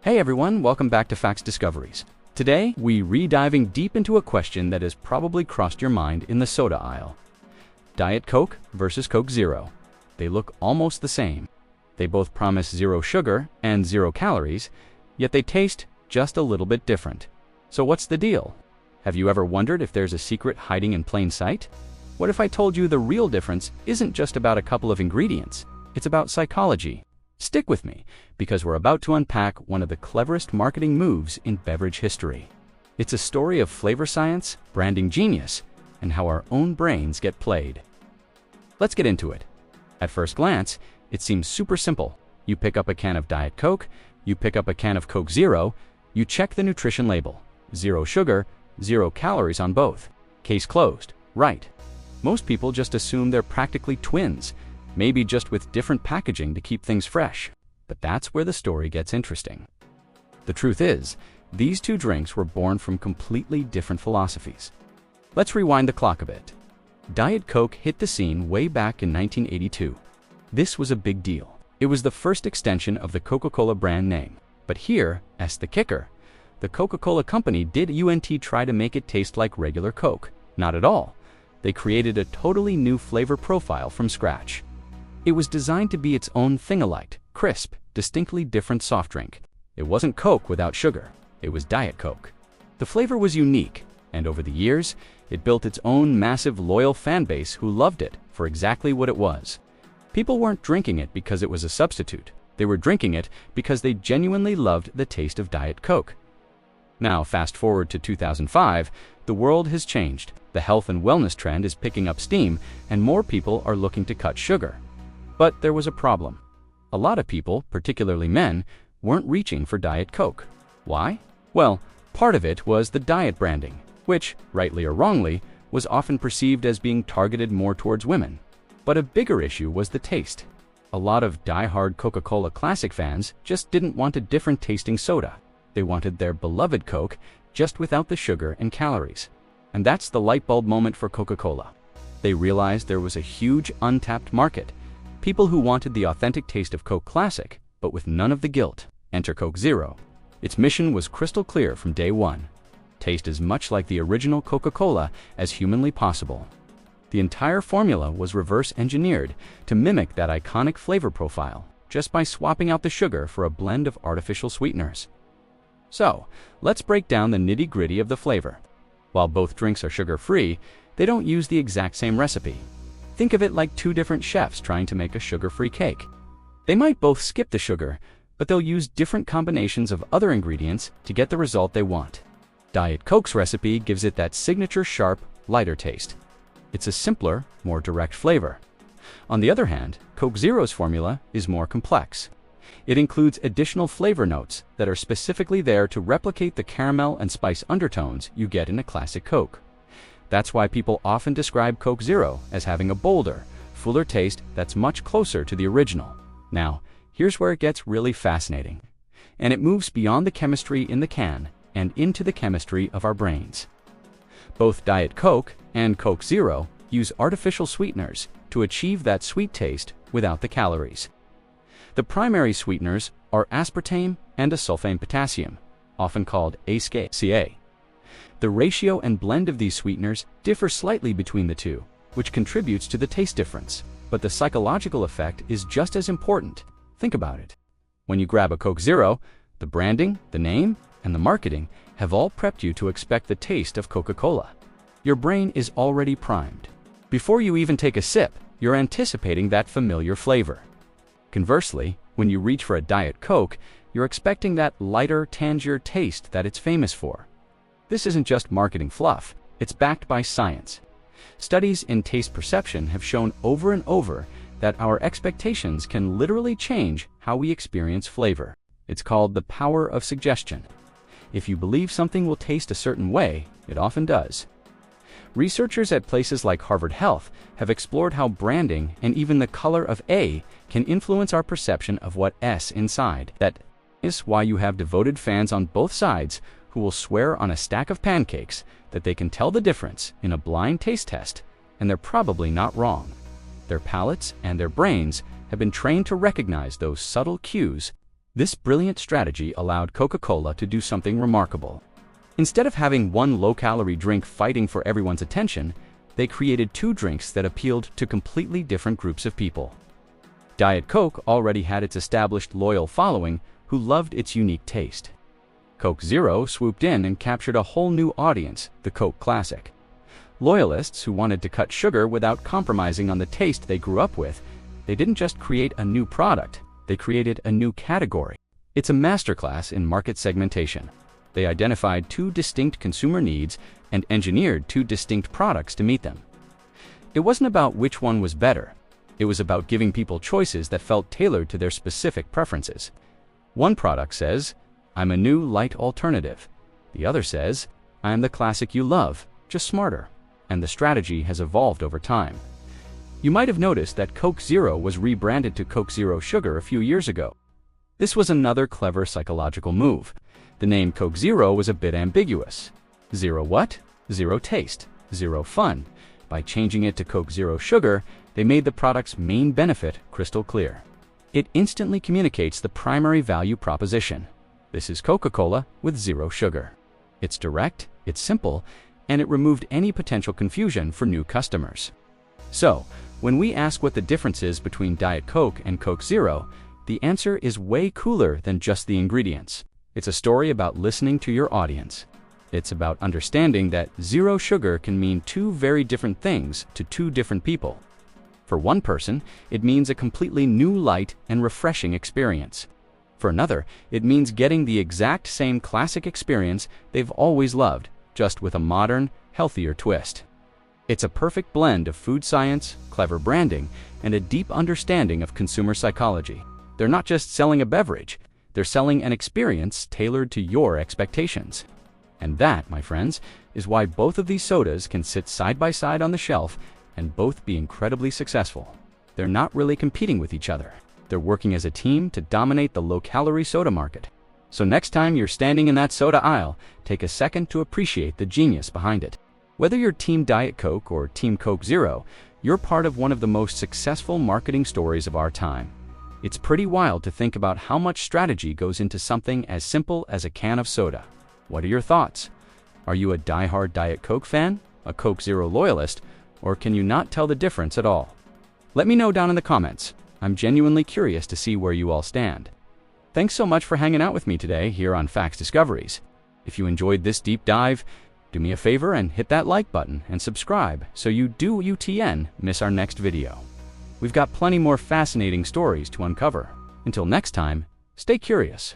Hey everyone, welcome back to Facts Discoveries. Today, we diving deep into a question that has probably crossed your mind in the soda aisle. Diet Coke versus Coke Zero. They look almost the same. They both promise zero sugar and 0 calories, yet they taste just a little bit different. So what's the deal? Have you ever wondered if there's a secret hiding in plain sight? What if I told you the real difference isn't just about a couple of ingredients, it's about psychology? Stick with me, because we're about to unpack one of the cleverest marketing moves in beverage history. It's a story of flavor science, branding genius, and how our own brains get played. Let's get into it. At first glance, it seems super simple. You pick up a can of Diet Coke, you pick up a can of Coke Zero, you check the nutrition label. 0 sugar, 0 calories on both. Case closed, right? Most people just assume they're practically twins, maybe just with different packaging to keep things fresh. But that's where the story gets interesting. The truth is, these two drinks were born from completely different philosophies. Let's rewind the clock a bit. Diet Coke hit the scene way back in 1982. This was a big deal. It was the first extension of the Coca-Cola brand name. But here's the kicker. The Coca-Cola company didn't try to make it taste like regular Coke. Not at all. They created a totally new flavor profile from scratch. It was designed to be its own thing-a-light, crisp, distinctly different soft drink. It wasn't Coke without sugar. It was Diet Coke. The flavor was unique, and over the years, it built its own massive loyal fan base who loved it for exactly what it was. People weren't drinking it because it was a substitute. They were drinking it because they genuinely loved the taste of Diet Coke. Now, fast forward to 2005, the world has changed. The health and wellness trend is picking up steam, and more people are looking to cut sugar. But there was a problem. A lot of people, particularly men, weren't reaching for Diet Coke. Why? Well, part of it was the diet branding, which, rightly or wrongly, was often perceived as being targeted more towards women. But a bigger issue was the taste. A lot of die-hard Coca-Cola Classic fans just didn't want a different tasting soda. They wanted their beloved Coke, just without the sugar and calories. And that's the light bulb moment for Coca-Cola. They realized there was a huge untapped market. People who wanted the authentic taste of Coke Classic, but with none of the guilt. Enter Coke Zero. Its mission was crystal clear from day one. Taste as much like the original Coca-Cola as humanly possible. The entire formula was reverse engineered to mimic that iconic flavor profile, just by swapping out the sugar for a blend of artificial sweeteners. So, let's break down the nitty-gritty of the flavor. While both drinks are sugar-free, they don't use the exact same recipe. Think of it like two different chefs trying to make a sugar-free cake. They might both skip the sugar, but they'll use different combinations of other ingredients to get the result they want. Diet Coke's recipe gives it that signature sharp, lighter taste. It's a simpler, more direct flavor. On the other hand, Coke Zero's formula is more complex. It includes additional flavor notes that are specifically there to replicate the caramel and spice undertones you get in a classic Coke. That's why people often describe Coke Zero as having a bolder, fuller taste that's much closer to the original. Now, here's where it gets really fascinating. And it moves beyond the chemistry in the can and into the chemistry of our brains. Both Diet Coke and Coke Zero use artificial sweeteners to achieve that sweet taste without the calories. The primary sweeteners are aspartame and sulfame potassium, often called ASCA. The ratio and blend of these sweeteners differ slightly between the two, which contributes to the taste difference. But the psychological effect is just as important. Think about it. When you grab a Coke Zero, the branding, the name, and the marketing have all prepped you to expect the taste of Coca-Cola. Your brain is already primed. Before you even take a sip, you're anticipating that familiar flavor. Conversely, when you reach for a Diet Coke, you're expecting that lighter, tangier taste that it's famous for. This isn't just marketing fluff, it's backed by science. Studies in taste perception have shown over and over that our expectations can literally change how we experience flavor. It's called the power of suggestion. If you believe something will taste a certain way, it often does. Researchers at places like Harvard Health have explored how branding and even the color of A can influence our perception of what S inside. That is why you have devoted fans on both sides who will swear on a stack of pancakes that they can tell the difference in a blind taste test, and they're probably not wrong. Their palates and their brains have been trained to recognize those subtle cues This brilliant strategy allowed Coca-Cola to do something remarkable. Instead of having one low-calorie drink fighting for everyone's attention, they created two drinks that appealed to completely different groups of people. Diet Coke already had its established loyal following who loved its unique taste. Coke Zero swooped in and captured a whole new audience, the Coke Classic. Loyalists who wanted to cut sugar without compromising on the taste they grew up with. They didn't just create a new product, they created a new category. It's a masterclass in market segmentation. They identified two distinct consumer needs and engineered two distinct products to meet them. It wasn't about which one was better. It was about giving people choices that felt tailored to their specific preferences. One product says, "I'm a new light alternative." The other says, "I'm the classic you love, just smarter." And the strategy has evolved over time. You might have noticed that Coke Zero was rebranded to Coke Zero Sugar a few years ago. This was another clever psychological move. The name Coke Zero was a bit ambiguous. Zero what? Zero taste. Zero fun. By changing it to Coke Zero Sugar, they made the product's main benefit crystal clear. It instantly communicates the primary value proposition. This is Coca-Cola with zero sugar. It's direct, it's simple, and it removed any potential confusion for new customers. So, when we ask what the difference is between Diet Coke and Coke Zero, the answer is way cooler than just the ingredients. It's a story about listening to your audience. It's about understanding that zero sugar can mean two very different things to two different people. For one person, it means a completely new light and refreshing experience. For another, it means getting the exact same classic experience they've always loved, just with a modern, healthier twist. It's a perfect blend of food science, clever branding, and a deep understanding of consumer psychology. They're not just selling a beverage, they're selling an experience tailored to your expectations. And that, my friends, is why both of these sodas can sit side by side on the shelf and both be incredibly successful. They're not really competing with each other. They're working as a team to dominate the low-calorie soda market. So next time you're standing in that soda aisle, take a second to appreciate the genius behind it. Whether you're Team Diet Coke or Team Coke Zero, you're part of one of the most successful marketing stories of our time. It's pretty wild to think about how much strategy goes into something as simple as a can of soda. What are your thoughts? Are you a die-hard Diet Coke fan, a Coke Zero loyalist, or can you not tell the difference at all? Let me know down in the comments. I'm genuinely curious to see where you all stand. Thanks so much for hanging out with me today here on Facts Discoveries. If you enjoyed this deep dive, do me a favor and hit that like button and subscribe so you don't miss our next video. We've got plenty more fascinating stories to uncover. Until next time, stay curious.